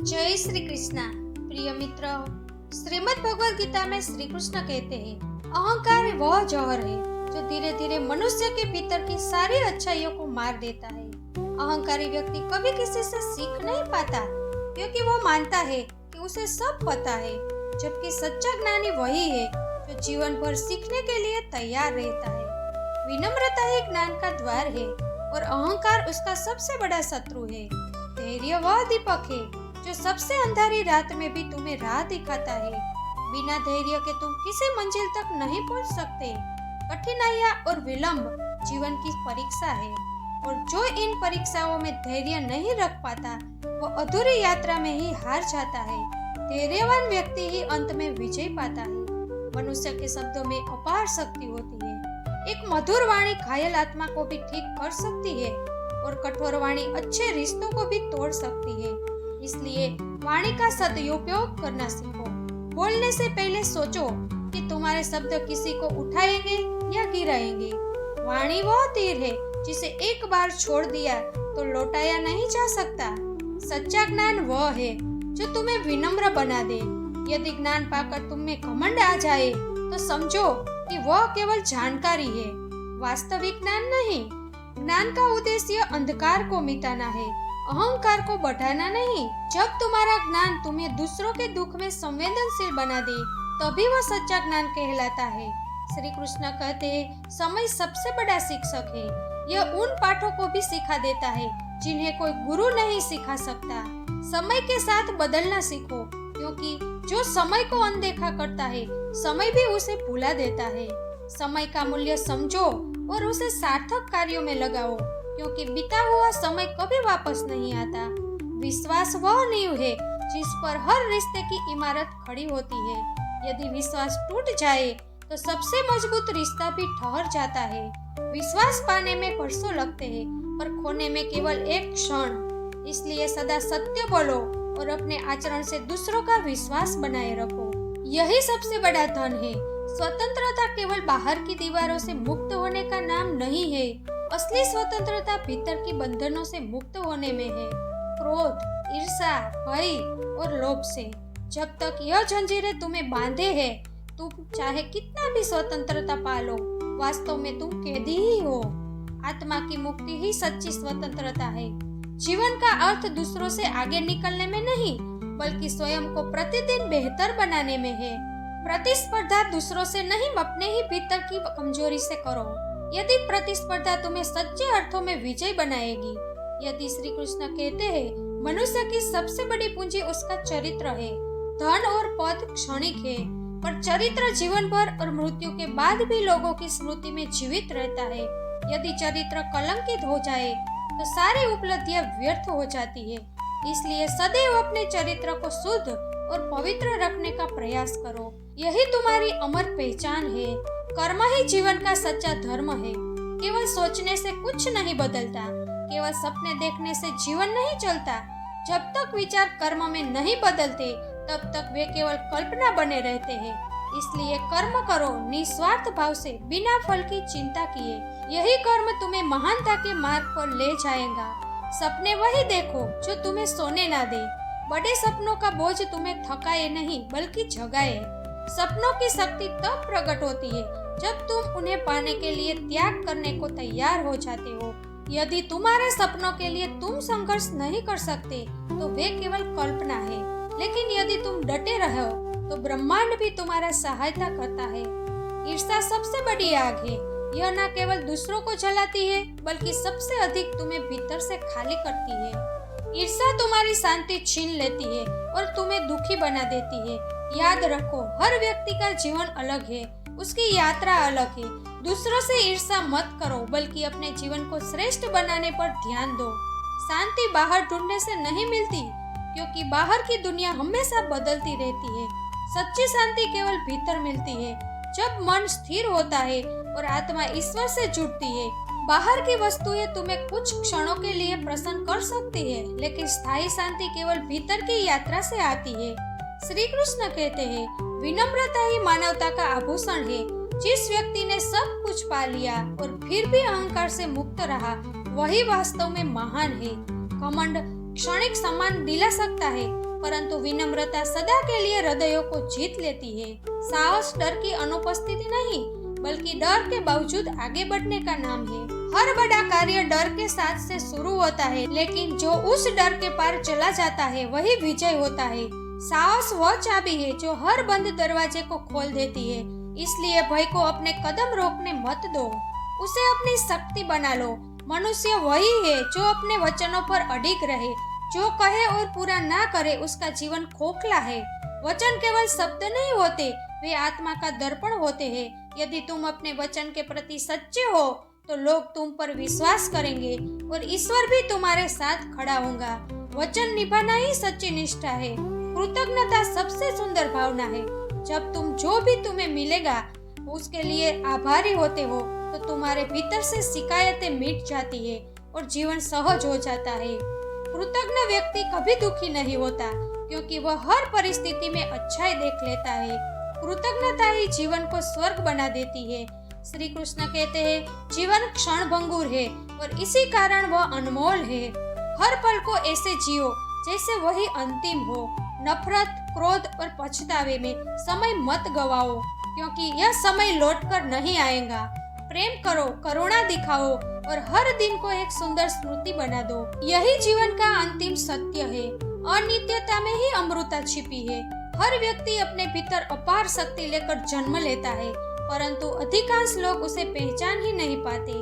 जय श्री कृष्णा। प्रिय मित्र, श्रीमद् भगवद गीता में श्री कृष्ण कहते हैं, अहंकार वह जहर है जो धीरे धीरे मनुष्य के भीतर की सारी अच्छाइयों को मार देता है। अहंकारी व्यक्ति कभी किसी से सीख नहीं पाता क्योंकि वो मानता है कि उसे सब पता है, जबकि सच्चा ज्ञानी वही है जो जीवन भर सीखने के लिए तैयार रहता है। विनम्रता ही ज्ञान का द्वार है और अहंकार उसका सबसे बड़ा शत्रु है। धैर्य वह दीपक है जो सबसे अंधारी रात में भी तुम्हें राह दिखाता है। बिना धैर्य के तुम किसी मंजिल तक नहीं पहुंच सकते। कठिनाइयां और विलंब जीवन की परीक्षा है और जो इन परीक्षाओं में धैर्य नहीं रख पाता वो अधूरी यात्रा में ही हार जाता है। धैर्यवान व्यक्ति ही अंत में विजय पाता है। मनुष्य के शब्दों में अपार शक्ति होती है। एक मधुर वाणी घायल आत्मा को भी ठीक कर सकती है और कठोर वाणी अच्छे रिश्तों को भी तोड़ सकती है। इसलिए वाणी का सदुपयोग करना सीखो। बोलने से पहले सोचो कि तुम्हारे शब्द किसी को उठाएंगे या गिराएंगे। वाणी वह तीर है जिसे एक बार छोड़ दिया तो लौटाया नहीं जा सकता। सच्चा ज्ञान वह है जो तुम्हें विनम्र बना दे। यदि ज्ञान पाकर तुम में घमंड आ जाए तो समझो कि वह केवल जानकारी है, वास्तविक ज्ञान नहीं। ज्ञान का उद्देश्य अंधकार को मिटाना है, अहंकार को बढ़ाना नहीं। जब तुम्हारा ज्ञान तुम्हें दूसरों के दुख में संवेदनशील बना दे तभी वह सच्चा ज्ञान कहलाता है। श्री कृष्ण कहते हैं, समय सबसे बड़ा शिक्षक है। यह उन पाठों को भी सिखा देता है जिन्हें कोई गुरु नहीं सिखा सकता। समय के साथ बदलना सीखो, क्योंकि जो समय को अनदेखा करता है समय भी उसे भुला देता है। समय का मूल्य समझो और उसे सार्थक कार्यों में लगाओ, क्योंकि बीता हुआ समय कभी वापस नहीं आता। विश्वास वह नींव है जिस पर हर रिश्ते की इमारत खड़ी होती है। यदि विश्वास टूट जाए तो सबसे मजबूत रिश्ता भी ठहर जाता है। विश्वास पाने में वर्षों लगते हैं पर खोने में केवल एक क्षण। इसलिए सदा सत्य बोलो और अपने आचरण से दूसरों का विश्वास बनाए रखो। यही सबसे बड़ा धन है। स्वतंत्रता केवल बाहर की दीवारों से मुक्त होने का नाम नहीं है। असली स्वतंत्रता भीतर की बंधनों से मुक्त होने में है, क्रोध, ईर्ष्या, भय और लोभ से। जब तक यह जंजीरें तुम्हें बांधे हैं, तुम चाहे कितना भी स्वतंत्रता पालो, वास्तव में तुम कैदी ही हो। आत्मा की मुक्ति ही सच्ची स्वतंत्रता है। जीवन का अर्थ दूसरों से आगे निकलने में नहीं, बल्कि स्वयं को प्रतिदिन बेहतर बनाने में है। प्रतिस्पर्धा दूसरों से नहीं, अपने ही भीतर की कमजोरी से करो। यदि प्रतिस्पर्धा तुम्हें सच्चे अर्थों में विजय बनाएगी। यदि श्री कृष्ण कहते हैं, मनुष्य की सबसे बड़ी पूंजी उसका चरित्र है। धन और पद क्षणिक है, पर चरित्र जीवन भर और मृत्यु के बाद भी लोगों की स्मृति में जीवित रहता है। यदि चरित्र कलंकित हो जाए तो सारी उपलब्धियां व्यर्थ हो जाती है। इसलिए सदैव अपने चरित्र को शुद्ध और पवित्र रखने का प्रयास करो। यही तुम्हारी अमर पहचान है। कर्म ही जीवन का सच्चा धर्म है। केवल सोचने से कुछ नहीं बदलता, केवल सपने देखने से जीवन नहीं चलता। जब तक विचार कर्म में नहीं बदलते तब तक वे केवल कल्पना बने रहते हैं। इसलिए कर्म करो निस्वार्थ भाव से, बिना फल की चिंता किए। यही कर्म तुम्हें महानता के मार्ग पर ले जाएगा। सपने वही देखो जो तुम्हें सोने ना दे। बड़े सपनों का बोझ तुम्हें थकाए नहीं बल्कि जगाए। सपनों की शक्ति तब प्रकट होती है जब तुम उन्हें पाने के लिए त्याग करने को तैयार हो जाते हो। यदि तुम्हारे सपनों के लिए तुम संघर्ष नहीं कर सकते तो वे केवल कल्पना है, लेकिन यदि तुम डटे रहो तो ब्रह्मांड भी तुम्हारा सहायता करता है। ईर्ष्या सबसे बड़ी आग है। यह न केवल दूसरों को जलाती है बल्कि सबसे अधिक तुम्हें भीतर से खाली करती है। ईर्ष्या तुम्हारी शांति छीन लेती है और तुम्हें दुखी बना देती है। याद रखो, हर व्यक्ति का जीवन अलग है, उसकी यात्रा अलग है। दूसरों से ईर्ष्या मत करो, बल्कि अपने जीवन को श्रेष्ठ बनाने पर ध्यान दो। शांति बाहर ढूंढने से नहीं मिलती, क्योंकि बाहर की दुनिया हमेशा बदलती रहती है। सच्ची शांति केवल भीतर मिलती है, जब मन स्थिर होता है और आत्मा ईश्वर से जुड़ती है। बाहर की वस्तुएं तुम्हें कुछ क्षणों के लिए प्रसन्न कर सकती है, लेकिन स्थायी शांति केवल भीतर की यात्रा से आती है। श्री कृष्ण कहते हैं, विनम्रता ही मानवता का आभूषण है। जिस व्यक्ति ने सब कुछ पा लिया और फिर भी अहंकार से मुक्त रहा, वही वास्तव में महान है। घमंड क्षणिक सम्मान दिला सकता है, परंतु विनम्रता सदा के लिए हृदयों को जीत लेती है। साहस डर की अनुपस्थिति नहीं, बल्कि डर के बावजूद आगे बढ़ने का नाम है। हर बड़ा कार्य डर के साथ से शुरू होता है, लेकिन जो उस डर के पार चला जाता है वही विजय होता है। साहस वह चाबी है जो हर बंद दरवाजे को खोल देती है। इसलिए भय को अपने कदम रोकने मत दो, उसे अपनी शक्ति बना लो। मनुष्य वही है जो अपने वचनों पर अडिग रहे। जो कहे और पूरा ना करे उसका जीवन खोखला है। वचन केवल शब्द नहीं होते, वे आत्मा का दर्पण होते हैं। यदि तुम अपने वचन के प्रति सच्चे हो तो लोग तुम पर विश्वास करेंगे और ईश्वर भी तुम्हारे साथ खड़ा होगा। वचन निभाना ही सच्ची निष्ठा है। कृतज्ञता सबसे सुंदर भावना है। जब तुम जो भी तुम्हें मिलेगा उसके लिए आभारी होते हो तो तुम्हारे भीतर से शिकायतें मिट जाती है और जीवन सहज हो जाता है। कृतज्ञ व्यक्ति कभी दुखी नहीं होता, क्योंकि वह हर परिस्थिति में अच्छाई देख लेता है। कृतज्ञता ही जीवन को स्वर्ग बना देती है। श्री कृष्ण कहते हैं, जीवन क्षणभंगुर है और इसी कारण वह अनमोल है। हर पल को ऐसे जियो जैसे वही अंतिम हो। नफरत, क्रोध और पछतावे में समय मत गवाओ, क्योंकि यह समय लौटकर नहीं आएगा। प्रेम करो, करुणा दिखाओ और हर दिन को एक सुंदर स्मृति बना दो। यही जीवन का अंतिम सत्य है। अनित्यता में ही अमृतता छिपी है। हर व्यक्ति अपने भीतर अपार शक्ति लेकर जन्म लेता है, परंतु अधिकांश लोग उसे पहचान ही नहीं पाते।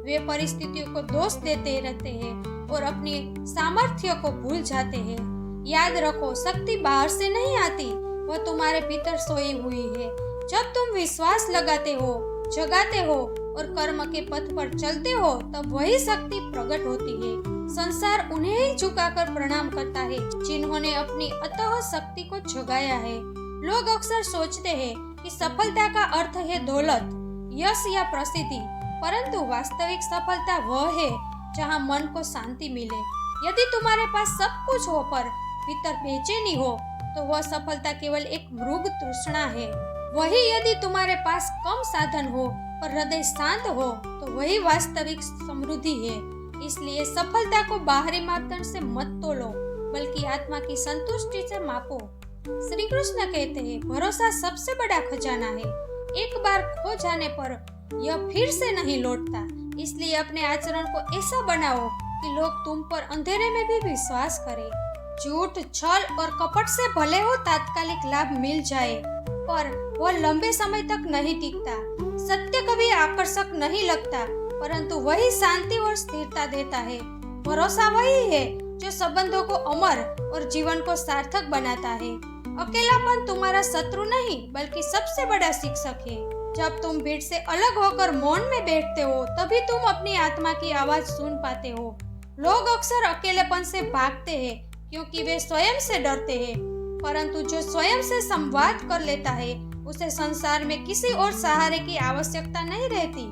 वे परिस्थितियों को दोष देते रहते हैं और अपनी सामर्थ्य को भूल जाते हैं। याद रखो, शक्ति बाहर से नहीं आती, वह तुम्हारे भीतर सोई हुई है। जब तुम विश्वास लगाते हो, जगाते हो और कर्म के पथ पर चलते हो, तब वही शक्ति प्रकट होती है। संसार उन्हें ही झुकाकर प्रणाम करता है जिन्होंने अपनी अतः शक्ति को जगाया है। लोग अक्सर सोचते हैं कि सफलता का अर्थ है दौलत, यश या प्रसिद्धि, परंतु वास्तविक सफलता वह है जहां मन को शांति मिले। यदि तुम्हारे पास सब कुछ हो पर भीतर बेचैनी हो तो वह सफलता केवल एक मृग तृष्णा है। वही यदि तुम्हारे पास कम साधन हो पर हृदय शांत हो तो वही वास्तविक समृद्धि है। इसलिए सफलता को बाहरी मापदंड से मत तोलो, बल्कि आत्मा की संतुष्टि से मापो। श्री कृष्ण कहते हैं, भरोसा सबसे बड़ा खजाना है। एक बार खो जाने पर यह फिर से नहीं लौटता। इसलिए अपने आचरण को ऐसा बनाओ कि लोग तुम पर अंधेरे में भी विश्वास करें। झूठ, छल और कपट से भले हो तात्कालिक लाभ मिल जाए, पर वह लंबे समय तक नहीं टिकता। सत्य कभी आकर्षक नहीं लगता, परंतु वही शांति और स्थिरता देता है। भरोसा वही है जो संबंधों को अमर और जीवन को सार्थक बनाता है। अकेलापन तुम्हारा शत्रु नहीं, बल्कि सबसे बड़ा शिक्षक है। जब तुम भीड़ से अलग होकर मौन में बैठते हो, तभी तुम अपनी आत्मा की आवाज सुन पाते हो। लोग अक्सर अकेलेपन से भागते हैं क्योंकि वे स्वयं से डरते हैं, परंतु जो स्वयं से संवाद कर लेता है उसे संसार में किसी और सहारे की आवश्यकता नहीं रहती।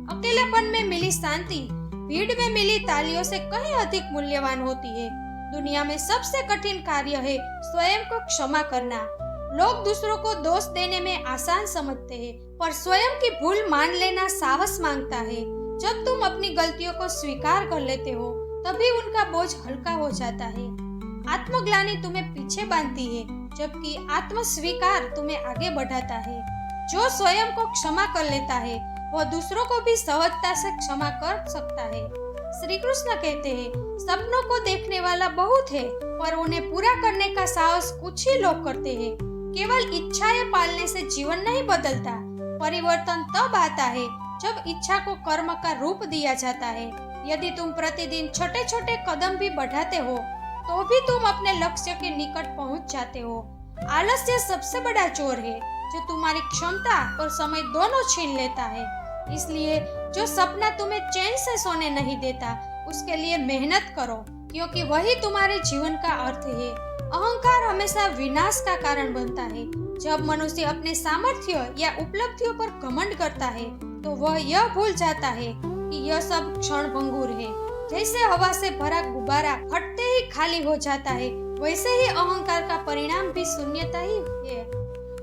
अकेलेपन में मिली शांति भीड़ में मिली तालियों से कहीं अधिक मूल्यवान होती है। दुनिया में सबसे कठिन कार्य है स्वयं को क्षमा करना। लोग दूसरों को दोष देने में आसान समझते हैं, पर स्वयं की भूल मान लेना साहस मांगता है। जब तुम अपनी गलतियों को स्वीकार कर लेते हो, तभी उनका बोझ हल्का हो जाता है। आत्मग्लानि तुम्हें पीछे बांधती है, जबकि आत्म स्वीकार तुम्हें आगे बढ़ाता है। जो स्वयं को क्षमा कर लेता है, वह दूसरों को भी सहजता से क्षमा कर सकता है। श्री कृष्ण कहते हैं, सपनों को देखने वाला बहुत है, पर उन्हें पूरा करने का साहस कुछ ही लोग करते हैं। केवल इच्छाएं पालने से जीवन नहीं बदलता। परिवर्तन तब आता है जब इच्छा को कर्म का रूप दिया जाता है। यदि तुम प्रतिदिन छोटे छोटे कदम भी बढ़ाते हो, तो भी तुम अपने लक्ष्य के निकट पहुंच जाते हो। आलस्य सबसे बड़ा चोर है, जो तुम्हारी क्षमता और समय दोनों छीन लेता है। इसलिए जो सपना तुम्हें चैन से सोने नहीं देता, उसके लिए मेहनत करो, क्योंकि वही तुम्हारे जीवन का अर्थ है। अहंकार हमेशा विनाश का कारण बनता है। जब मनुष्य अपने सामर्थ्य या उपलब्धियों पर घमंड करता है, तो वह यह भूल जाता है कि यह सब क्षणभंगुर है। जैसे हवा से भरा गुब्बारा फटते ही खाली हो जाता है, वैसे ही अहंकार का परिणाम भी शून्यता ही है।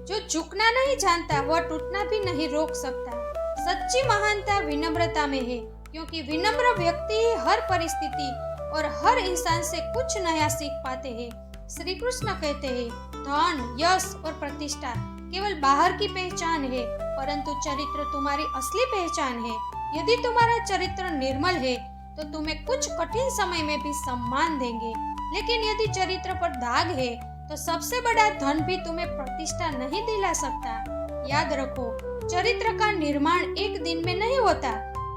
जो झुकना नहीं जानता, वह टूटना भी नहीं रोक सकता। सच्ची महानता विनम्रता में है, क्योंकि विनम्र व्यक्ति ही हर परिस्थिति और हर इंसान से कुछ नया सीख पाते हैं। श्री कृष्ण कहते हैं, धन, यश और प्रतिष्ठा केवल बाहर की पहचान है, परंतु चरित्र तुम्हारी असली पहचान है। यदि तुम्हारा चरित्र निर्मल है तो तुम्हें कुछ कठिन समय में भी सम्मान देंगे, लेकिन यदि चरित्र पर दाग है तो सबसे बड़ा धन भी तुम्हें प्रतिष्ठा नहीं दिला सकता। याद रखो, चरित्र का निर्माण एक दिन में नहीं होता,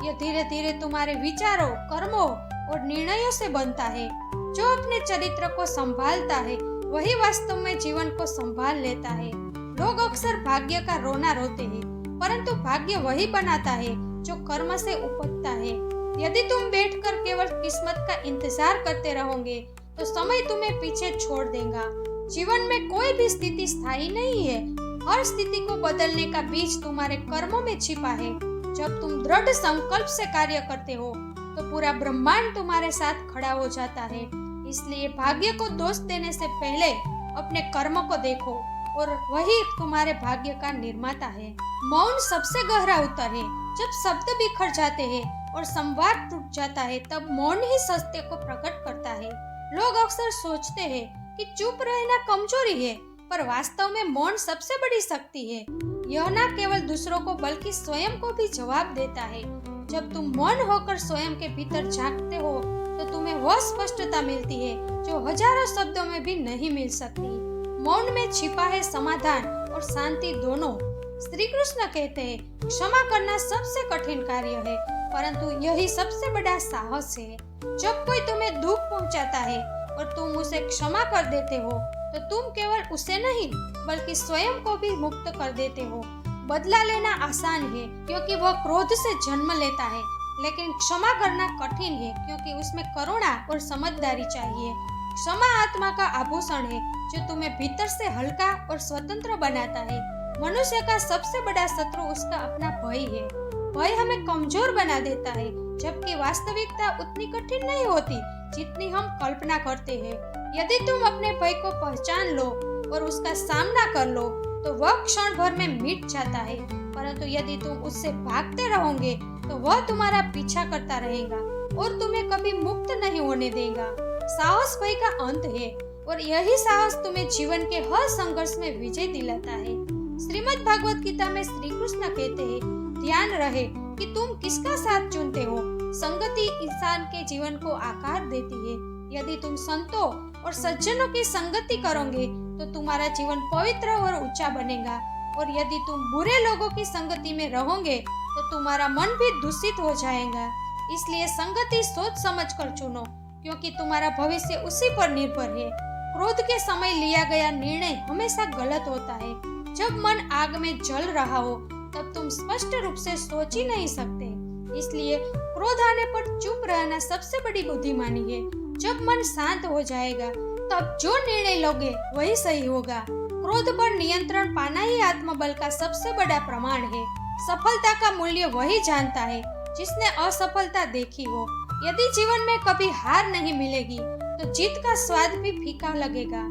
यह धीरे धीरे तुम्हारे विचारों, कर्मों और निर्णयों से बनता है। जो अपने चरित्र को संभालता है वही वास्तव में जीवन को संभाल लेता है। लोग अक्सर भाग्य का रोना रोते हैं, परंतु भाग्य वही बनाता है जो कर्म से उपजता है। यदि तुम बैठकर केवल किस्मत का इंतजार करते रहोगे तो समय तुम्हें पीछे छोड़ देगा। जीवन में कोई भी स्थिति स्थायी नहीं है। हर स्थिति को बदलने का बीज तुम्हारे कर्मों में छिपा है। जब तुम दृढ़ संकल्प से कार्य करते हो तो पूरा ब्रह्मांड तुम्हारे साथ खड़ा हो जाता है। इसलिए भाग्य को दोष देने से पहले अपने कर्म को देखो और वही तुम्हारे भाग्य का निर्माता है। मौन सबसे गहरा उत्तर है। जब शब्द बिखर जाते हैं और संवाद टूट जाता है, तब मौन ही सत्य को प्रकट करता है। लोग अक्सर सोचते हैं कि चुप रहना कमजोरी है, पर वास्तव में मौन सबसे बड़ी शक्ति है। यह न केवल दूसरों को बल्कि स्वयं को भी जवाब देता है। जब तुम मौन होकर स्वयं के भीतर झांकते हो तो तुम्हें वह स्पष्टता मिलती है जो हजारों शब्दों में भी नहीं मिल सकती। मौन में छिपा है समाधान और शांति दोनों। श्री कृष्ण कहते हैं, क्षमा करना सबसे कठिन कार्य है, परंतु यही सबसे बड़ा साहस है। जब कोई तुम्हें दुख पहुंचाता है और तुम उसे क्षमा कर देते हो तो तुम केवल उसे नहीं बल्कि स्वयं को भी मुक्त कर देते हो। बदला लेना आसान है क्योंकि वह क्रोध से जन्म लेता है, लेकिन क्षमा करना कठिन है क्योंकि उसमें करुणा और समझदारी चाहिए। क्षमा आत्मा का आभूषण है जो तुम्हें भीतर से हल्का और स्वतंत्र बनाता है। मनुष्य का सबसे बड़ा शत्रु उसका अपना भय है। भय हमें कमजोर बना देता है, जबकि वास्तविकता उतनी कठिन नहीं होती जितनी हम कल्पना करते हैं। यदि तुम अपने भय को पहचान लो और उसका सामना कर लो तो वह क्षण भर में मिट जाता है, परंतु यदि तुम उससे भागते रहोगे तो वह तुम्हारा पीछा करता रहेगा और तुम्हें कभी मुक्त नहीं होने देगा। साहस भय का अंत है और यही साहस तुम्हें जीवन के हर संघर्ष में विजय दिलाता है। श्रीमद् भागवत गीता में श्री कृष्ण कहते हैं, ध्यान रहे कि तुम किसका साथ चुनते हो। संगति इंसान के जीवन को आकार देती है। यदि तुम संतों और सज्जनों की संगति करोगे तो तुम्हारा जीवन पवित्र और ऊंचा बनेगा, और यदि तुम बुरे लोगों की संगति में रहोगे तो तुम्हारा मन भी दूषित हो जाएगा। इसलिए संगति सोच समझ कर चुनो, क्योंकि तुम्हारा भविष्य उसी पर निर्भर है। क्रोध के समय लिया गया निर्णय हमेशा गलत होता है। जब मन आग में जल रहा हो तब तुम स्पष्ट रूप से सोच ही नहीं सकते। इसलिए क्रोध आने पर चुप रहना सबसे बड़ी बुद्धिमानी है। जब मन शांत हो जाएगा तब जो निर्णय लोगे वही सही होगा। क्रोध पर नियंत्रण पाना ही आत्मबल का सबसे बड़ा प्रमाण है। सफलता का मूल्य वही जानता है जिसने असफलता देखी हो। यदि जीवन में कभी हार नहीं मिलेगी तो जीत का स्वाद भी फीका लगेगा।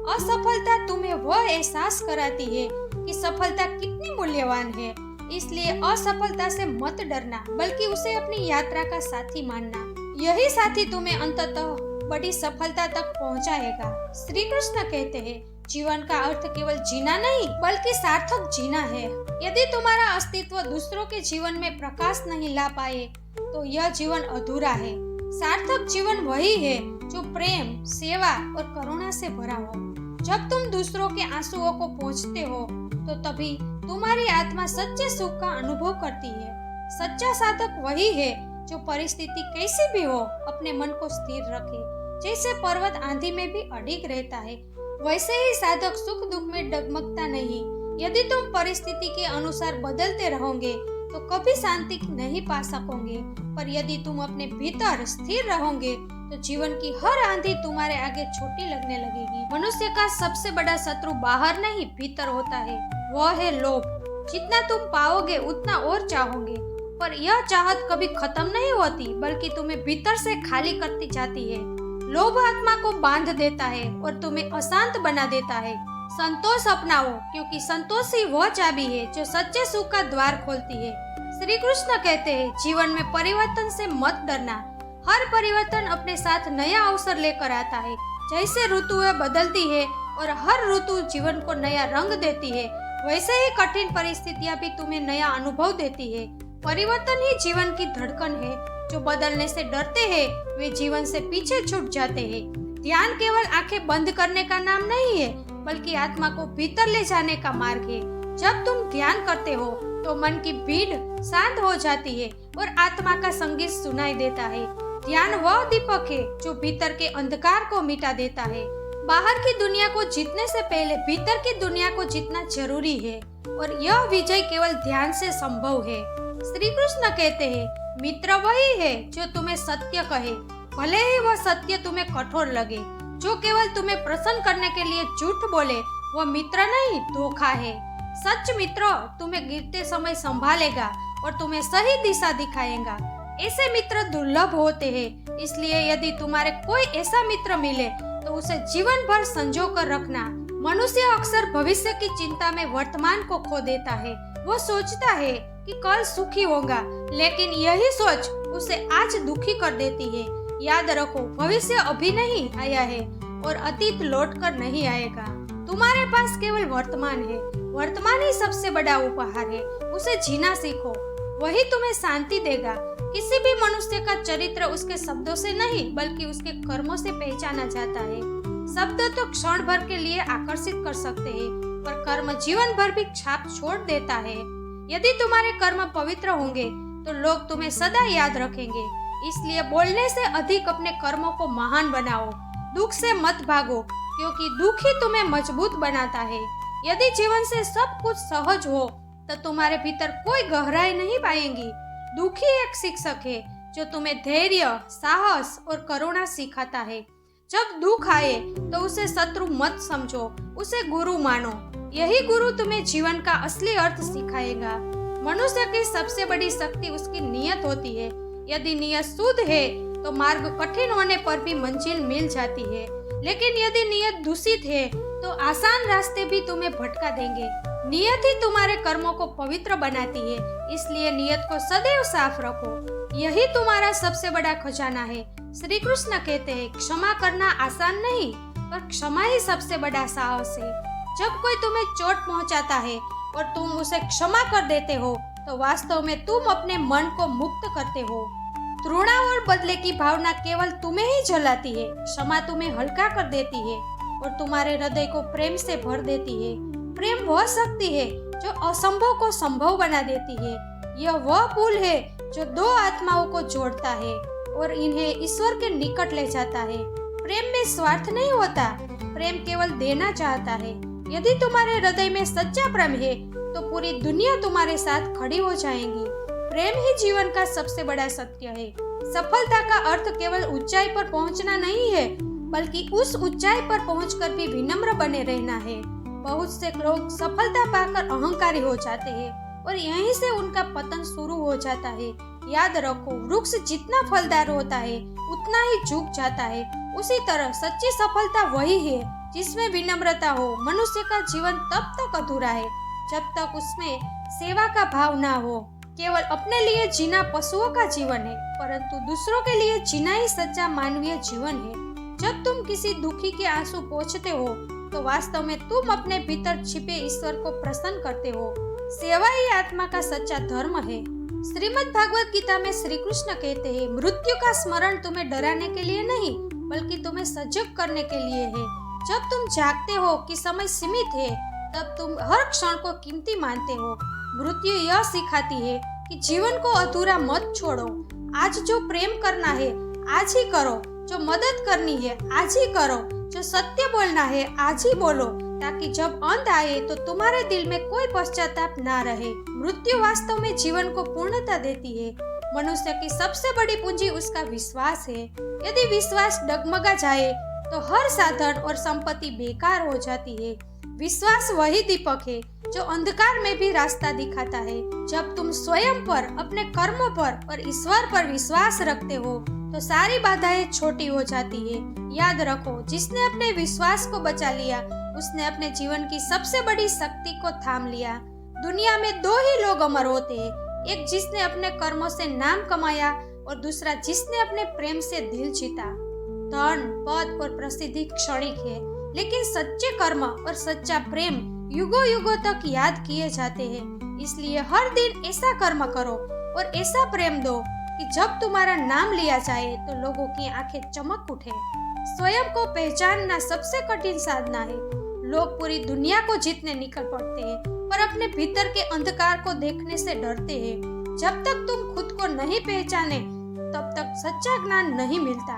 असफलता तुम्हें वह एहसास कराती है कि सफलता कितनी मूल्यवान है। इसलिए असफलता से मत डरना, बल्कि उसे अपनी यात्रा का साथी मानना। यही साथी तुम्हें अंततः बड़ी सफलता तक पहुंचाएगा। श्री कृष्ण कहते हैं, जीवन का अर्थ केवल जीना नहीं बल्कि सार्थक जीना है। यदि तुम्हारा अस्तित्व दूसरों के जीवन में प्रकाश नहीं ला पाए तो यह जीवन अधूरा है। सार्थक जीवन वही है जो प्रेम, सेवा और करुणा से भरा हो। जब तुम दूसरों के आंसुओं को पोंछते हो तो तभी तुम्हारी आत्मा सच्चे सुख का अनुभव करती है। सच्चा साधक वही है जो परिस्थिति कैसी भी हो अपने मन को स्थिर रखे। जैसे पर्वत आंधी में भी अडिग रहता है, वैसे ही साधक सुख दुख में डगमगता नहीं। यदि तुम परिस्थिति के अनुसार बदलते रहोगे तो कभी शांति नहीं पा सकोगे, पर यदि तुम अपने भीतर स्थिर रहोगे तो जीवन की हर आंधी तुम्हारे आगे छोटी लगने लगेगी। मनुष्य का सबसे बड़ा शत्रु बाहर नहीं भीतर होता है, वह है लोभ। जितना तुम पाओगे उतना और चाहोगे, पर यह चाहत कभी खत्म नहीं होती बल्कि तुम्हें भीतर से खाली करती जाती है। लोभ आत्मा को बांध देता है और तुम्हें अशांत बना देता है। संतोष अपनाओ, क्योंकि संतोष ही वह चाबी है जो सच्चे सुख का द्वार खोलती है। श्री कृष्ण कहते हैं, जीवन में परिवर्तन से मत डरना। हर परिवर्तन अपने साथ नया अवसर लेकर आता है। जैसे ऋतुएं बदलती है और हर ऋतु जीवन को नया रंग देती है, वैसे ही कठिन परिस्थितियां भी तुम्हें नया अनुभव देती है। परिवर्तन ही जीवन की धड़कन है। जो बदलने से डरते हैं वे जीवन से पीछे छूट जाते हैं। ध्यान केवल आंखें बंद करने का नाम नहीं है, बल्कि आत्मा को भीतर ले जाने का मार्ग है। जब तुम ध्यान करते हो तो मन की भीड़ शांत हो जाती है और आत्मा का संगीत सुनाई देता है। ध्यान वह दीपक है जो भीतर के अंधकार को मिटा देता है। बाहर की दुनिया को जीतने से पहले भीतर की दुनिया को जीतना जरूरी है, और यह विजय केवल ध्यान से संभव है। श्री कृष्ण कहते हैं, मित्र वही है जो तुम्हें सत्य कहे, भले ही वह सत्य तुम्हें कठोर लगे। जो केवल तुम्हें प्रसन्न करने के लिए झूठ बोले, वह मित्र नहीं, धोखा है। सच मित्र तुम्हें गिरते समय संभालेगा और तुम्हें सही दिशा दिखाएगा। ऐसे मित्र दुर्लभ होते हैं, इसलिए यदि तुम्हारे कोई ऐसा मित्र मिले तो उसे जीवन भर संजो कर रखना। मनुष्य अक्सर भविष्य की चिंता में वर्तमान को खो देता है। वो सोचता है कि कल सुखी होगा, लेकिन यही सोच उसे आज दुखी कर देती है। याद रखो, भविष्य अभी नहीं आया है और अतीत लौट कर नहीं आएगा। तुम्हारे पास केवल वर्तमान है। वर्तमान ही सबसे बड़ा उपहार है। उसे जीना सीखो, वही तुम्हें शांति देगा। किसी भी मनुष्य का चरित्र उसके शब्दों से नहीं, बल्कि उसके कर्मों से पहचाना जाता है। शब्द तो क्षण भर के लिए आकर्षित कर सकते हैं, पर कर्म जीवन भर भी छाप छोड़ देता है। यदि तुम्हारे कर्म पवित्र होंगे तो लोग तुम्हें सदा याद रखेंगे। इसलिए बोलने से अधिक अपने कर्मों को महान बनाओ। दुख से मत भागो, क्योंकि दुख ही तुम्हें मजबूत बनाता है। यदि जीवन से सब कुछ सहज हो तो तुम्हारे भीतर कोई गहराई नहीं पाएंगी। दुख ही एक शिक्षक है जो तुम्हें धैर्य, साहस और करुणा सिखाता है। जब दुख आए तो उसे शत्रु मत समझो, उसे गुरु मानो। यही गुरु तुम्हें जीवन का असली अर्थ सिखाएगा। मनुष्य की सबसे बड़ी शक्ति उसकी नियत होती है। यदि नियत शुद्ध है तो मार्ग कठिन होने पर भी मंजिल मिल जाती है, लेकिन यदि नियत दूषित है तो आसान रास्ते भी तुम्हें भटका देंगे। नियत ही तुम्हारे कर्मों को पवित्र बनाती है, इसलिए नियत को सदैव साफ रखो। यही तुम्हारा सबसे बड़ा खजाना है। श्री कृष्ण कहते हैं, क्षमा करना आसान नहीं, पर क्षमा ही सबसे बड़ा साहस है। जब कोई तुम्हें चोट पहुंचाता है और तुम उसे क्षमा कर देते हो, तो वास्तव में तुम अपने मन को मुक्त करते हो। तृणा और बदले की भावना केवल तुम्हें ही जलाती है। क्षमा तुम्हें हल्का कर देती है और तुम्हारे हृदय को प्रेम से भर देती है। प्रेम वह शक्ति है जो असंभव को संभव बना देती है। यह वह पुल है जो दो आत्माओं को जोड़ता है और इन्हें ईश्वर के निकट ले जाता है। प्रेम में स्वार्थ नहीं होता, प्रेम केवल देना चाहता है। यदि तुम्हारे हृदय में सच्चा प्रेम है तो पूरी दुनिया तुम्हारे साथ खड़ी हो जाएगी। प्रेम ही जीवन का सबसे बड़ा सत्य है। सफलता का अर्थ केवल ऊंचाई पर पहुंचना नहीं है, बल्कि उस ऊंचाई पर पहुंचकर भी विनम्र बने रहना है। बहुत से लोग सफलता पाकर अहंकारी हो जाते हैं और यहीं से उनका पतन शुरू हो जाता है। याद रखो, वृक्ष जितना फलदार होता है उतना ही झुक जाता है। उसी तरह सच्ची सफलता वही है जिसमें विनम्रता हो। मनुष्य का जीवन तब तक अधूरा है जब तक उसमें सेवा का भाव ना हो। केवल अपने लिए जीना पशुओं का जीवन है, परंतु दूसरों के लिए जीना ही सच्चा मानवीय जीवन है। जब तुम किसी दुखी के आंसू पोंछते हो तो वास्तव में तुम अपने भीतर छिपे ईश्वर को प्रसन्न करते हो। सेवा ही आत्मा का सच्चा धर्म है। श्रीमद् भागवत गीता में श्री कृष्ण कहते हैं, मृत्यु का स्मरण तुम्हें डराने के लिए नहीं, बल्कि तुम्हें सजग करने के लिए है। जब तुम जागते हो कि समय सीमित है, तब तुम हर क्षण को कीमती मानते हो। मृत्यु यह सिखाती है कि जीवन को अधूरा मत छोड़ो। आज जो प्रेम करना है आज ही करो, जो मदद करनी है आज ही करो, जो सत्य बोलना है आज ही बोलो, ताकि जब अंत आए तो तुम्हारे दिल में कोई पश्चाताप ना रहे। मृत्यु वास्तव में जीवन को पूर्णता देती है। मनुष्य की सबसे बड़ी पूंजी उसका विश्वास है। यदि विश्वास डगमगा जाए तो हर साधन और संपत्ति बेकार हो जाती है। विश्वास वही दीपक है जो अंधकार में भी रास्ता दिखाता है। जब तुम स्वयं पर, अपने कर्मों पर और ईश्वर पर विश्वास रखते हो तो सारी बाधाएं छोटी हो जाती है। याद रखो, जिसने अपने विश्वास को बचा लिया उसने अपने जीवन की सबसे बड़ी शक्ति को थाम लिया। दुनिया में दो ही लोग अमर होते हैं, एक जिसने अपने कर्मों से नाम कमाया और दूसरा जिसने अपने प्रेम से दिल जीता। धन, पद और प्रसिद्धि क्षणिक है, लेकिन सच्चे कर्म और सच्चा प्रेम युगों युगों तक याद किए जाते हैं। इसलिए हर दिन ऐसा कर्म करो और ऐसा प्रेम दो कि जब तुम्हारा नाम लिया जाए तो लोगों की आंखें चमक उठे। स्वयं को पहचानना सबसे कठिन साधना है। लोग पूरी दुनिया को जीतने निकल पड़ते हैं, पर अपने भीतर के अंधकार को देखने से डरते हैं। जब तक तुम खुद को नहीं पहचाने, तब तक सच्चा ज्ञान नहीं मिलता।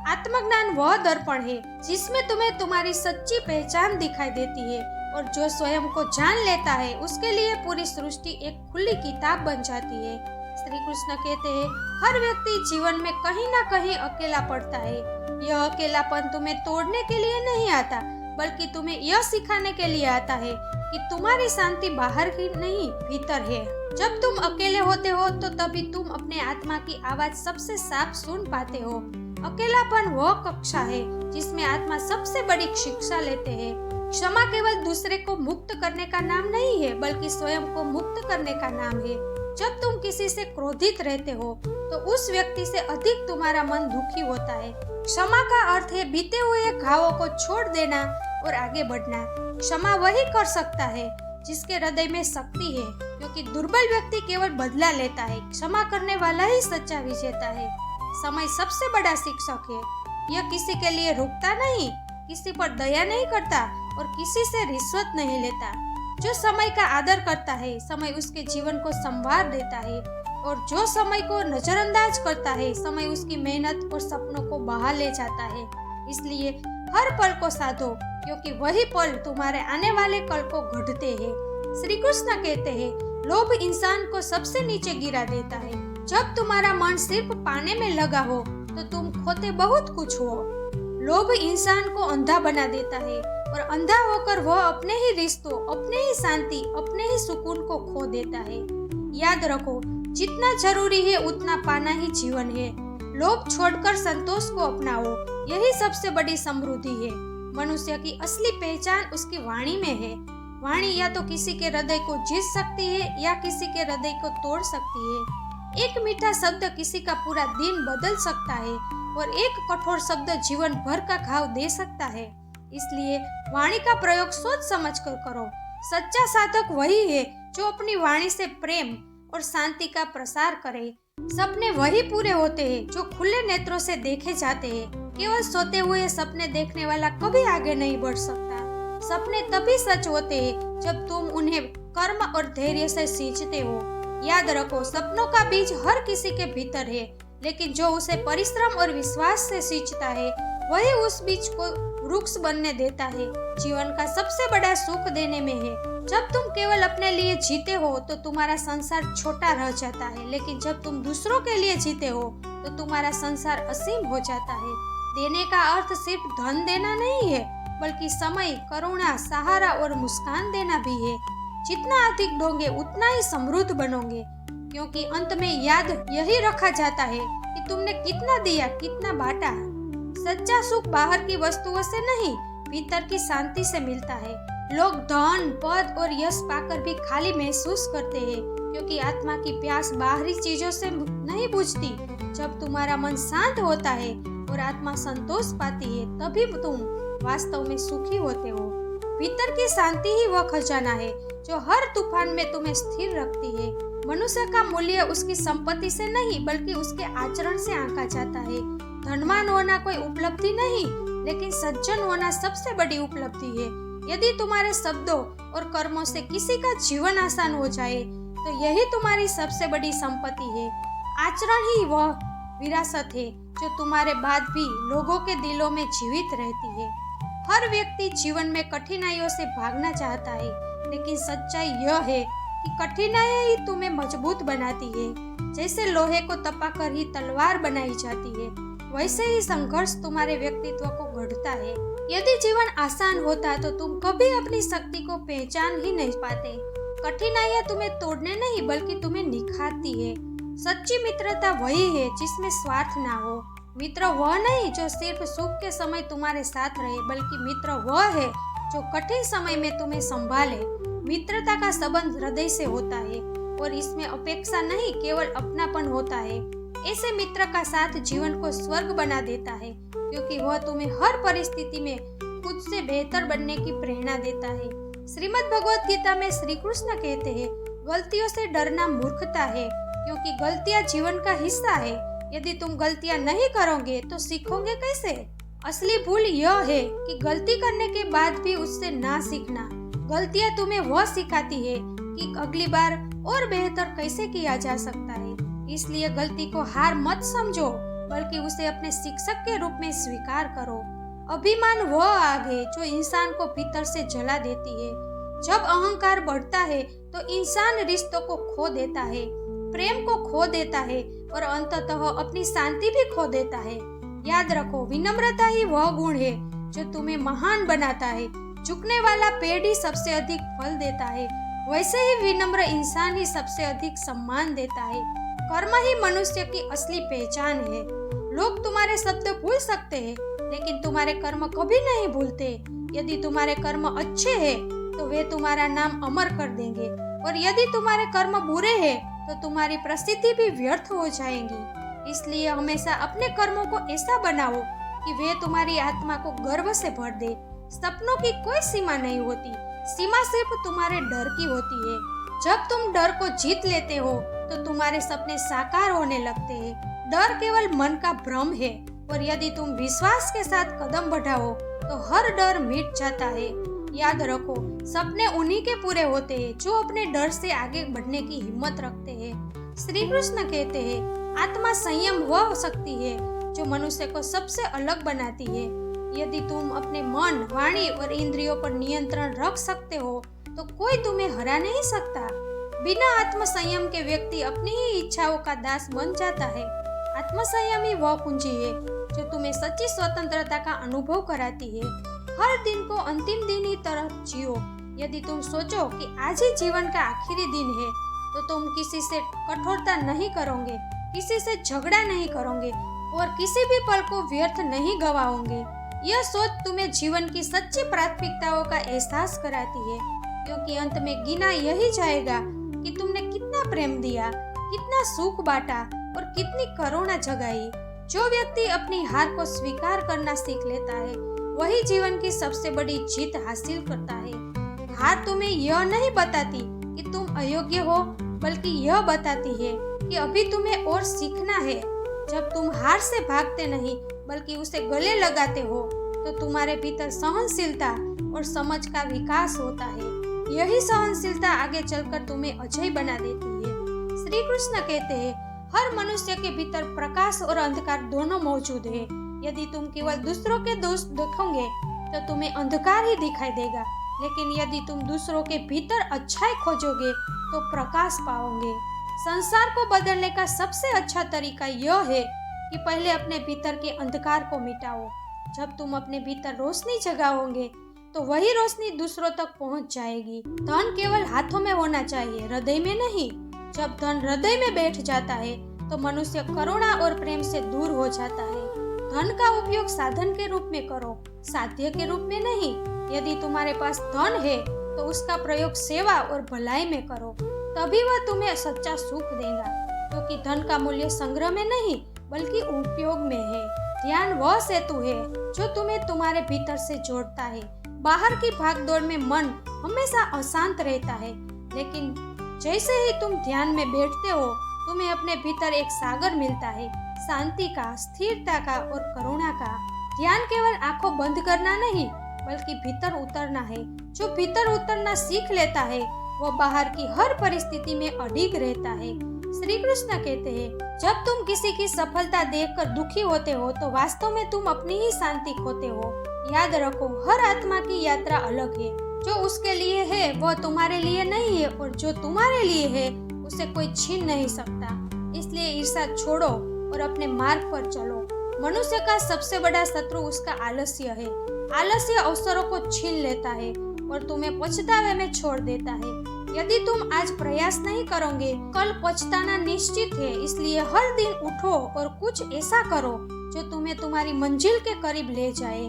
आत्मज्ञान वह दर्पण है जिसमें तुम्हें तुम्हारी सच्ची पहचान दिखाई देती है, और जो स्वयं को जान लेता है उसके लिए पूरी सृष्टि एक खुली किताब बन जाती है। श्री कृष्ण कहते हैं, हर व्यक्ति जीवन में कहीं ना कहीं अकेला पड़ता है। यह अकेलापन तुम्हें तोड़ने के लिए नहीं आता, बल्कि तुम्हें यह सिखाने के लिए आता है कि तुम्हारी शांति बाहर ही नहीं, भीतर है। जब तुम अकेले होते हो तो तभी तुम अपने आत्मा की आवाज सबसे साफ सुन पाते हो। अकेलापन वह कक्षा है जिसमें आत्मा सबसे बड़ी शिक्षा लेते हैं। क्षमा केवल दूसरे को मुक्त करने का नाम नहीं है, बल्कि स्वयं को मुक्त करने का नाम है। जब तुम किसी से क्रोधित रहते हो तो उस व्यक्ति से अधिक तुम्हारा मन दुखी होता है। क्षमा का अर्थ है बीते हुए घावों को छोड़ देना और आगे बढ़ना। क्षमा वही कर सकता है जिसके हृदय में शक्ति है, क्योंकि दुर्बल व्यक्ति केवल बदला लेता है। क्षमा करने वाला ही सच्चा विजेता है। समय सबसे बड़ा शिक्षक है। यह किसी के लिए रुकता नहीं, किसी पर दया नहीं करता और किसी से रिश्वत नहीं लेता। जो समय का आदर करता है, समय उसके जीवन को संवार देता है, और जो समय को नजरअंदाज करता है, समय उसकी मेहनत और सपनों को बहा ले जाता है। इसलिए हर पल को साधो, क्योंकि वही पल तुम्हारे आने वाले कल को गढ़ते हैं। श्री कृष्ण कहते हैं, लोभ इंसान को सबसे नीचे गिरा देता है। जब तुम्हारा मन सिर्फ पाने में लगा हो तो तुम खोते बहुत कुछ हो। लोभ इंसान को अंधा बना देता है, और अंधा होकर वह अपने ही रिश्तों, अपने ही शांति, अपने ही सुकून को खो देता है। याद रखो, जितना जरूरी है उतना पाना ही जीवन है। लोभ छोड़कर संतोष को अपनाओ, यही सबसे बड़ी समृद्धि है। मनुष्य की असली पहचान उसकी वाणी में है। वाणी या तो किसी के हृदय को जीत सकती है या किसी के हृदय को तोड़ सकती है। एक मीठा शब्द किसी का पूरा दिन बदल सकता है, और एक कठोर शब्द जीवन भर का घाव दे सकता है। इसलिए वाणी का प्रयोग सोच समझ कर करो। सच्चा साधक वही है जो अपनी वाणी से प्रेम और शांति का प्रसार करे। सपने वही पूरे होते हैं जो खुले नेत्रों से देखे जाते हैं। केवल सोते हुए सपने देखने वाला कभी आगे नहीं बढ़ सकता। सपने तभी सच होते हैं जब तुम उन्हें कर्म और धैर्य से सींचते हो। याद रखो, सपनों का बीज हर किसी के भीतर है, लेकिन जो उसे परिश्रम और विश्वास से सींचता है वही उस बीज को वृक्ष बनने देता है। जीवन का सबसे बड़ा सुख देने में है। जब तुम केवल अपने लिए जीते हो तो तुम्हारा संसार छोटा रह जाता है, लेकिन जब तुम दूसरों के लिए जीते हो तो तुम्हारा संसार असीम हो जाता है। देने का अर्थ सिर्फ धन देना नहीं है, बल्कि समय, करुणा, सहारा और मुस्कान देना भी है। जितना अधिक दोगे उतना ही समृद्ध बनोगे, क्योंकि अंत में याद यही रखा जाता है कि तुमने कितना दिया, कितना बांटा। सच्चा सुख बाहर की वस्तुओं से नहीं, भीतर की शांति से मिलता है। लोग धन, पद और यश पाकर भी खाली महसूस करते हैं, क्योंकि आत्मा की प्यास बाहरी चीजों से नहीं बुझती। जब तुम्हारा मन शांत होता है और आत्मा संतोष पाती है, तभी तुम वास्तव में सुखी होते हो। भीतर की शांति ही वह खजाना है जो हर तूफान में तुम्हें स्थिर रखती है। मनुष्य का मूल्य उसकी संपत्ति से नहीं, बल्कि उसके आचरण से आंका जाता है। धनवान होना कोई उपलब्धि नहीं, लेकिन सज्जन होना सबसे बड़ी उपलब्धि है। यदि तुम्हारे शब्दों और कर्मों से किसी का जीवन आसान हो जाए तो यही तुम्हारी सबसे बड़ी संपत्ति है। आचरण ही वह विरासत है जो तुम्हारे बाद भी लोगों के दिलों में जीवित रहती है। हर व्यक्ति जीवन में कठिनाइयों से भागना चाहता है, लेकिन सच्चाई यह है कि कठिनाइयां ही तुम्हें मजबूत बनाती है। जैसे लोहे को तपाकर ही तलवार बनाई जाती है, वैसे ही संघर्ष तुम्हारे व्यक्तित्व को गढ़ता है। यदि जीवन आसान होता तो तुम कभी अपनी शक्ति को पहचान ही नहीं पाते। कठिनाइयां तुम्हें तोड़ने नहीं, बल्कि तुम्हें निखारती है। सच्ची मित्रता वही है जिसमें स्वार्थ ना हो। मित्र वह नहीं जो सिर्फ सुख के समय तुम्हारे साथ रहे, बल्कि मित्र वह है जो कठिन समय में तुम्हें संभाले। मित्रता का संबंध हृदय से होता है और इसमें अपेक्षा नहीं, केवल अपनापन होता है। ऐसे मित्र का साथ जीवन को स्वर्ग बना देता है। क्योंकि वह तुम्हें हर परिस्थिति में खुद से बेहतर बनने की प्रेरणा देता है। श्रीमद् भगवत गीता में श्री कृष्ण कहते हैं, गलतियों से डरना मूर्खता है, क्योंकि गलतियां जीवन का हिस्सा है। यदि तुम गलतियां नहीं करोगे तो सीखोगे कैसे? असली भूल यह है कि गलती करने के बाद भी उससे ना सीखना। गलतियां तुम्हें वह सिखाती है कि अगली बार और बेहतर कैसे किया जा सकता है। इसलिए गलती को हार मत समझो, बल्कि उसे अपने शिक्षक के रूप में स्वीकार करो। अभिमान वह आग है जो इंसान को भीतर से जला देती है। जब अहंकार बढ़ता है तो इंसान रिश्तों को खो देता है, प्रेम को खो देता है और अंततः अपनी शांति भी खो देता है। याद रखो, विनम्रता ही वह गुण है जो तुम्हें महान बनाता है। झुकने वाला पेड़ ही सबसे अधिक फल देता है, वैसे ही विनम्र इंसान ही सबसे अधिक सम्मान देता है। कर्म ही मनुष्य की असली पहचान है। लोग तुम्हारे शब्द भूल सकते हैं, लेकिन तुम्हारे कर्म कभी नहीं भूलते। यदि तुम्हारे कर्म अच्छे हैं तो वे तुम्हारा नाम अमर कर देंगे, और यदि तुम्हारे कर्म बुरे हैं तो तुम्हारी प्रसिद्धि भी व्यर्थ हो जाएंगी। इसलिए हमेशा अपने कर्मों को ऐसा बनाओ कि वे तुम्हारी आत्मा को गर्व से भर दे। सपनों की कोई सीमा नहीं होती, सीमा सिर्फ तुम्हारे डर की होती है। जब तुम डर को जीत लेते हो तो तुम्हारे सपने साकार होने लगते हैं। डर केवल मन का भ्रम है, और यदि तुम विश्वास के साथ कदम बढ़ाओ तो हर डर मिट जाता है। याद रखो, सपने उन्हीं के पूरे होते हैं जो अपने डर से आगे बढ़ने की हिम्मत रखते हैं। श्री कृष्ण कहते हैं, आत्मा संयम वह शक्ति है जो मनुष्य को सबसे अलग बनाती है। यदि तुम अपने मन, वाणी और इंद्रियों पर नियंत्रण रख सकते हो तो कोई तुम्हें हरा नहीं सकता। बिना आत्म संयम के व्यक्ति अपनी ही इच्छाओं का दास बन जाता है। आत्म संयम ही वह कुंजी है जो तुम्हें सच्ची स्वतंत्रता का अनुभव कराती है। हर दिन को अंतिम दिन ही तरह जियो। यदि तुम सोचो कि आज ही जीवन का आखिरी दिन है तो तुम किसी से कठोरता नहीं करोगे, किसी से झगड़ा नहीं करोगे और किसी भी पल को व्यर्थ नहीं गवाओगे। यह सोच तुम्हें जीवन की सच्ची प्राथमिकताओं का एहसास कराती है, क्योंकि अंत में गिना यही जाएगा कि तुमने कितना प्रेम दिया, कितना सुख बांटा और कितनी करुणा जगाई। जो व्यक्ति अपनी हार को स्वीकार करना सीख लेता है वही जीवन की सबसे बड़ी जीत हासिल करता है। हार तुम्हें यह नहीं बताती कि तुम अयोग्य हो, बल्कि यह बताती है कि अभी तुम्हें और सीखना है। जब तुम हार से भागते नहीं बल्कि उसे गले लगाते हो तो तुम्हारे भीतर सहनशीलता और समझ का विकास होता है। यही सहनशीलता आगे चलकर तुम्हें अजय बना देती है। श्री कृष्ण कहते हैं, हर मनुष्य के भीतर प्रकाश और अंधकार दोनों मौजूद है। यदि तुम केवल दूसरों के दोष देखोगे तो तुम्हें अंधकार ही दिखाई देगा, लेकिन यदि तुम दूसरों के भीतर अच्छाई खोजोगे तो प्रकाश पाओगे। संसार को बदलने का सबसे अच्छा तरीका यह है कि पहले अपने भीतर के अंधकार को मिटाओ। जब तुम अपने भीतर रोशनी जगाओगे तो वही रोशनी दूसरों तक पहुंच जाएगी। धन केवल हाथों में होना चाहिए, हृदय में नहीं। जब धन हृदय में बैठ जाता है तो मनुष्य करुणा और प्रेम से दूर हो जाता है। धन का उपयोग साधन के रूप में करो, साध्य के रूप में नहीं। यदि तुम्हारे पास धन है तो उसका प्रयोग सेवा और भलाई में करो, तभी वह तुम्हें सच्चा सुख देगा, क्योंकि धन का मूल्य संग्रह में नहीं बल्कि उपयोग में है। ध्यान वह सेतु है जो तुम्हें तुम्हारे भीतर से जोड़ता है। बाहर की भागदौड़ में मन हमेशा अशांत रहता है, लेकिन जैसे ही तुम ध्यान में बैठते हो तुम्हें अपने भीतर एक सागर मिलता है, शांति का, स्थिरता का और करुणा का। ध्यान केवल आंखों बंद करना नहीं बल्कि भीतर उतरना है। जो भीतर उतरना सीख लेता है वह बाहर की हर परिस्थिति में अडिग रहता है। श्री कृष्ण कहते हैं, जब तुम किसी की सफलता देखकर दुखी होते हो तो वास्तव में तुम अपनी ही शांति खोते हो। याद रखो, हर आत्मा की यात्रा अलग है। जो उसके लिए है वह तुम्हारे लिए नहीं है, और जो तुम्हारे लिए है उसे कोई छीन नहीं सकता। इसलिए ईर्ष्या छोड़ो और अपने मार्ग पर चलो। मनुष्य का सबसे बड़ा शत्रु उसका आलस्य है। आलस्य अवसरों को छीन लेता है और तुम्हें पछतावे में छोड़ देता है। यदि तुम आज प्रयास नहीं करोगे, कल पछताना निश्चित है। इसलिए हर दिन उठो और कुछ ऐसा करो जो तुम्हें तुम्हारी मंजिल के करीब ले जाए।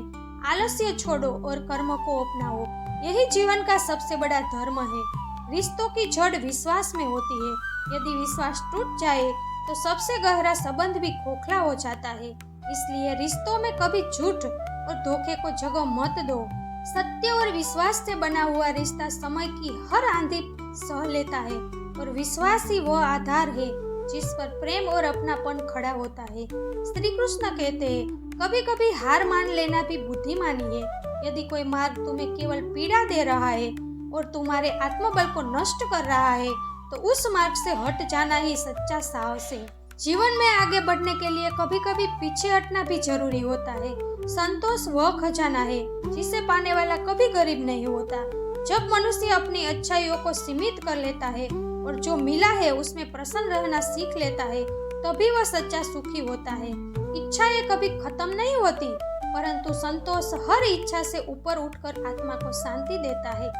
आलस्य छोड़ो और कर्म को अपनाओ। यही जीवन का सबसे बड़ा धर्म है। रिश्तों की जड़ विश्वास में होती है। यदि विश्वास टूट जाए तो सबसे गहरा संबंध भी खोखला हो जाता है। इसलिए रिश्तों में कभी झूठ और धोखे को जगह मत दो। सत्य और विश्वास से बना हुआ रिश्ता समय की हर आंधी सह लेता है और विश्वास ही वो आधार है जिस पर प्रेम और अपनापन खड़ा होता है। श्री कृष्ण कहते हैं, कभी कभी हार मान लेना भी बुद्धिमानी है। यदि कोई मार्ग तुम्हें केवल पीड़ा दे रहा है और तुम्हारे आत्मबल को नष्ट कर रहा है तो उस मार्ग से हट जाना ही सच्चा साहस है। जीवन में आगे बढ़ने के लिए कभी कभी पीछे हटना भी जरूरी होता है। संतोष वह खजाना है जिसे पाने वाला कभी गरीब नहीं होता। जब मनुष्य अपनी अच्छाइयों को सीमित कर लेता है और जो मिला है उसमें प्रसन्न रहना सीख लेता है तभी वह सच्चा सुखी होता है। इच्छाएं कभी खत्म नहीं होती, परंतु संतोष हर इच्छा से ऊपर उठकर आत्मा को शांति देता है।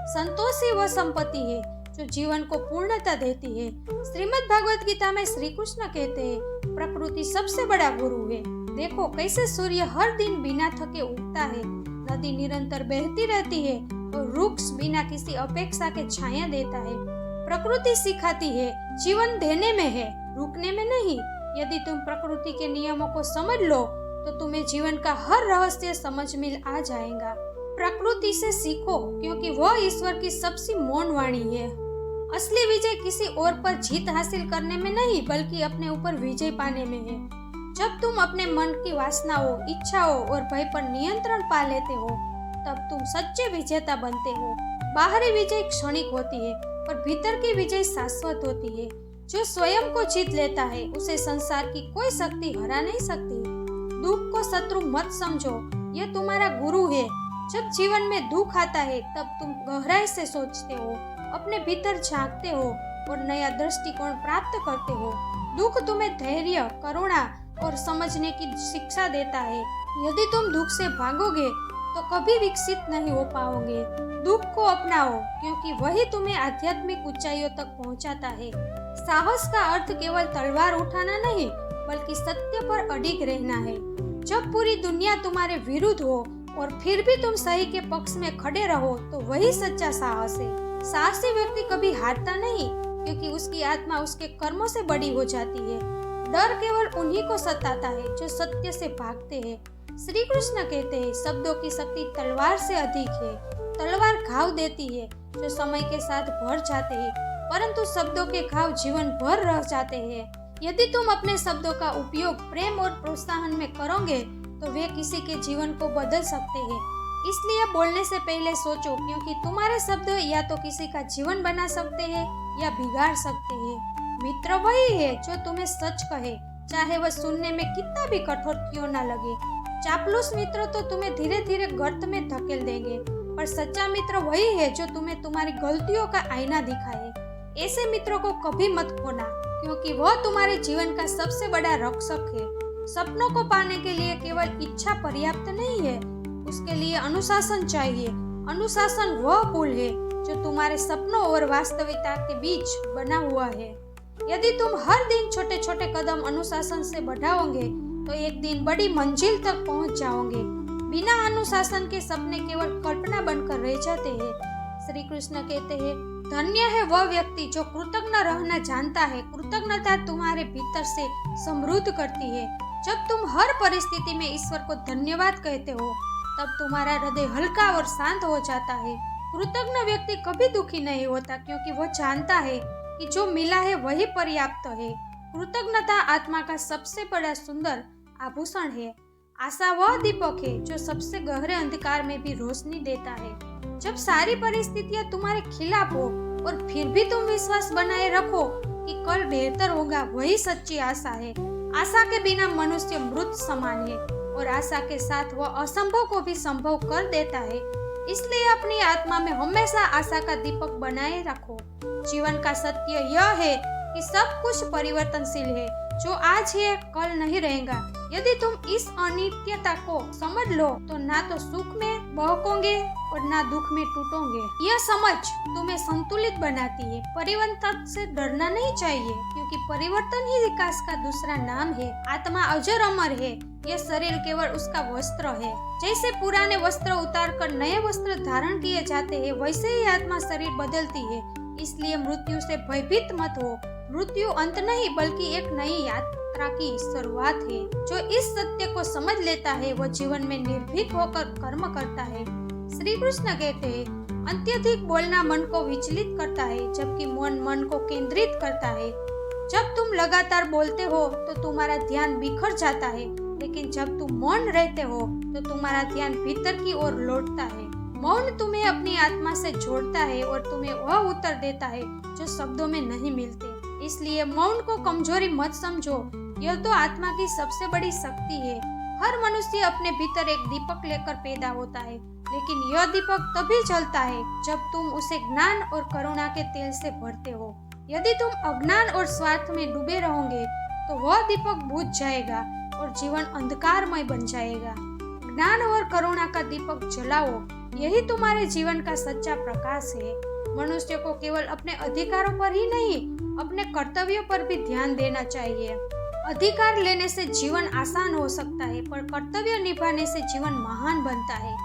संतोष ही वह संपत्ति है जो जीवन को पूर्णता देती है। श्रीमद् भागवत गीता में श्री कृष्ण कहते हैं, प्रकृति सबसे बड़ा गुरु है। देखो कैसे सूर्य हर दिन बिना थके उगता है, नदी निरंतर बहती रहती है और वृक्ष बिना किसी अपेक्षा के छाया देता है। प्रकृति सिखाती है जीवन देने में है, रुकने में नहीं। यदि तुम प्रकृति के नियमों को समझ लो तो तुम्हें जीवन का हर रहस्य समझ में आ जाएगा। प्रकृति से सीखो क्योंकि वह ईश्वर की सबसे मौन वाणी है। असली विजय किसी और पर जीत हासिल करने में नहीं बल्कि अपने ऊपर विजय पाने में है। जब तुम अपने मन की वासनाओं, इच्छाओं और भय पर नियंत्रण पा लेते हो तब तुम सच्चे विजेता बनते हो। बाहरी विजय क्षणिक होती है पर भीतर की विजय शाश्वत होती है। जो स्वयं को जीत लेता है उसे संसार की कोई शक्ति हरा नहीं सकती। दुख को शत्रु मत समझो, यह तुम्हारा गुरु है। जब जीवन में दुख आता है तब तुम गहराई से सोचते हो, अपने भीतर झांकते हो और नया दृष्टिकोण प्राप्त करते हो। दुख तुम्हें धैर्य, करुणा और समझने की शिक्षा देता है। यदि तुम दुख से भागोगे तो कभी विकसित नहीं हो पाओगे। दुख को अपनाओ क्योंकि वही तुम्हें आध्यात्मिक ऊंचाइयों तक पहुंचाता है। साहस का अर्थ केवल तलवार उठाना नहीं बल्कि सत्य पर अडिग रहना है। जब पूरी दुनिया तुम्हारे विरुद्ध हो और फिर भी तुम सही के पक्ष में खड़े रहो तो वही सच्चा साहस है। साहसी व्यक्ति कभी हारता नहीं क्योंकि उसकी आत्मा उसके कर्मों से बड़ी हो जाती है। डर केवल उन्हीं को सताता है जो सत्य से भागते हैं। श्री कृष्ण कहते हैं, शब्दों की शक्ति तलवार से अधिक है। तलवार घाव देती है जो समय के साथ भर जाते हैं, परंतु शब्दों के घाव जीवन भर रह जाते हैं। यदि तुम अपने शब्दों का उपयोग प्रेम और प्रोत्साहन में करोगे तो वे किसी के जीवन को बदल सकते हैं। इसलिए बोलने से पहले सोचो क्योंकि तुम्हारे शब्द या तो किसी का जीवन बना सकते हैं या बिगाड़ सकते हैं। मित्र वही है जो तुम्हें सच कहे, चाहे वह सुनने में कितना भी कठोर क्यों न लगे। चापलूस मित्र तो तुम्हें धीरे धीरे गर्त में धकेल देंगे, पर सच्चा मित्र वही है जो तुम्हें तुम्हारी गलतियों का आईना दिखाए। ऐसे मित्रों को कभी मत खोना क्योंकि वह तुम्हारे जीवन का सबसे बड़ा रक्षक है। सपनों को पाने के लिए केवल इच्छा पर्याप्त नहीं है, उसके लिए अनुशासन चाहिए। अनुशासन वह पुल है जो तुम्हारे सपनों और वास्तविकता के बीच बना हुआ है। यदि तुम हर दिन छोटे छोटे कदम अनुशासन से बढ़ाओगे तो एक दिन बड़ी मंजिल तक पहुंच जाओगे। बिना अनुशासन के सपने केवल कल्पना बनकर रह जाते हैं। श्री कृष्ण कहते हैं, धन्य है वह व्यक्ति जो कृतज्ञ रहना जानता है। कृतज्ञता तुम्हारे भीतर से समृद्ध करती है। जब तुम हर परिस्थिति में ईश्वर को धन्यवाद कहते हो तब तुम्हारा हृदय हल्का और शांत हो जाता है। कृतज्ञ व्यक्ति कभी दुखी नहीं होता क्योंकि वह जानता है कि जो मिला है वही पर्याप्त है। कृतज्ञता आत्मा का सबसे बड़ा सुंदर आभूषण है। आशा वह दीपक है जो सबसे गहरे अंधकार में भी रोशनी देता है। जब सारी परिस्थितियां तुम्हारे खिलाफ हो और फिर भी तुम विश्वास बनाए रखो कि कल बेहतर होगा, वही सच्ची आशा है। आशा के बिना मनुष्य मृत समान है और आशा के साथ वह असंभव को भी संभव कर देता है। इसलिए अपनी आत्मा में हमेशा आशा का दीपक बनाए रखो। जीवन का सत्य यह है कि सब कुछ परिवर्तनशील है। जो आज है कल नहीं रहेगा। यदि तुम इस अनित्यता को समझ लो तो ना तो सुख में बहकोगे और ना दुख में टूटोगे। यह समझ तुम्हें संतुलित बनाती है। परिवर्तन से डरना नहीं चाहिए क्योंकि परिवर्तन ही विकास का दूसरा नाम है। आत्मा अजर अमर है, यह शरीर केवल उसका वस्त्र है। जैसे पुराने वस्त्र उतार कर नए वस्त्र धारण किए जाते हैं, वैसे ही आत्मा शरीर बदलती है। इसलिए मृत्यु से भयभीत मत हो। मृत्यु अंत नहीं बल्कि एक नई यात्रा की शुरुआत है। जो इस सत्य को समझ लेता है वो जीवन में निर्भीक होकर कर्म करता है। श्री कृष्ण कहते हैं, अत्यधिक बोलना मन को विचलित करता है, जबकि मौन मन को केंद्रित करता है। जब तुम लगातार बोलते हो तो तुम्हारा ध्यान बिखर जाता है, लेकिन जब तुम मौन रहते हो तो तुम्हारा ध्यान भीतर की ओर लौटता है। मौन तुम्हें अपनी आत्मा से जोड़ता है और तुम्हें वह उत्तर देता है जो शब्दों में नहीं मिलते। इसलिए मौन को कमजोरी मत समझो, यह तो आत्मा की सबसे बड़ी शक्ति है। हर मनुष्य अपने भीतर एक दीपक लेकर पैदा होता है, लेकिन यह दीपक तभी जलता है जब तुम उसे ज्ञान और करुणा के तेल से भरते हो। यदि तुम अज्ञान और स्वार्थ में डूबे रहोगे तो वह दीपक बुझ जाएगा और जीवन अंधकारमय बन जाएगा। ज्ञान और करुणा का दीपक जलाओ, यही तुम्हारे जीवन का सच्चा प्रकाश है। मनुष्य को केवल अपने अधिकारों पर ही नहीं, अपने कर्तव्यों पर भी ध्यान देना चाहिए। अधिकार लेने से जीवन आसान हो सकता है, पर कर्तव्य निभाने से जीवन महान बनता है।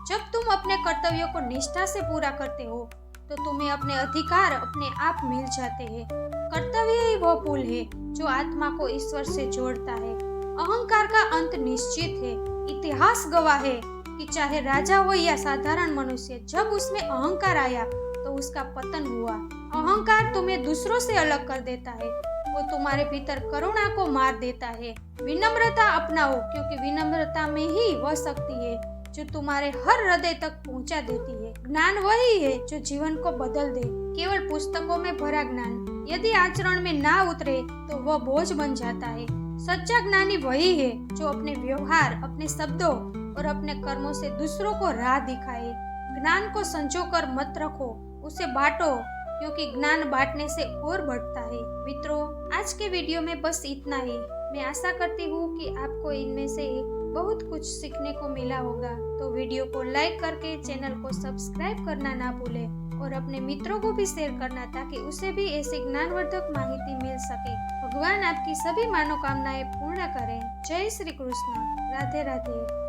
जब तुम अपने कर्तव्यों को निष्ठा से पूरा करते हो तो तुम्हें अपने अधिकार अपने आप मिल जाते हैं। कर्तव्य ही वह पुल है जो आत्मा को ईश्वर से जोड़ता है। अहंकार का अंत निश्चित है। इतिहास गवाह है कि चाहे राजा हो या साधारण मनुष्य, जब उसमें अहंकार आया तो उसका पतन हुआ। अहंकार तुम्हें दूसरों से अलग कर देता है, वो तुम्हारे भीतर करुणा को मार देता है। विनम्रता अपनाओ, क्योंकि विनम्रता में ही वह शक्ति है जो तुम्हारे हर हृदय तक पहुंचा देती है। ज्ञान वही है जो जीवन को बदल दे। केवल पुस्तकों में भरा ज्ञान यदि आचरण में ना उतरे तो वह बोझ बन जाता है। सच्चा ज्ञानी वही है जो अपने व्यवहार, अपने शब्दों और अपने कर्मों से दूसरों को राह दिखाए। ज्ञान को संजोकर मत रखो, उसे बांटो, क्योंकि ज्ञान बांटने से और बढ़ता है। मित्रों, आज के वीडियो में बस इतना ही। मैं आशा करती हूँ कि आपको इनमें से बहुत कुछ सीखने को मिला होगा। तो वीडियो को लाइक करके चैनल को सब्सक्राइब करना ना भूलें और अपने मित्रों को भी शेयर करना, ताकि उसे भी ऐसे ज्ञानवर्धक माहिती मिल सके। भगवान आपकी सभी मनोकामनाएं पूर्ण करें। जय श्री कृष्ण। राधे राधे।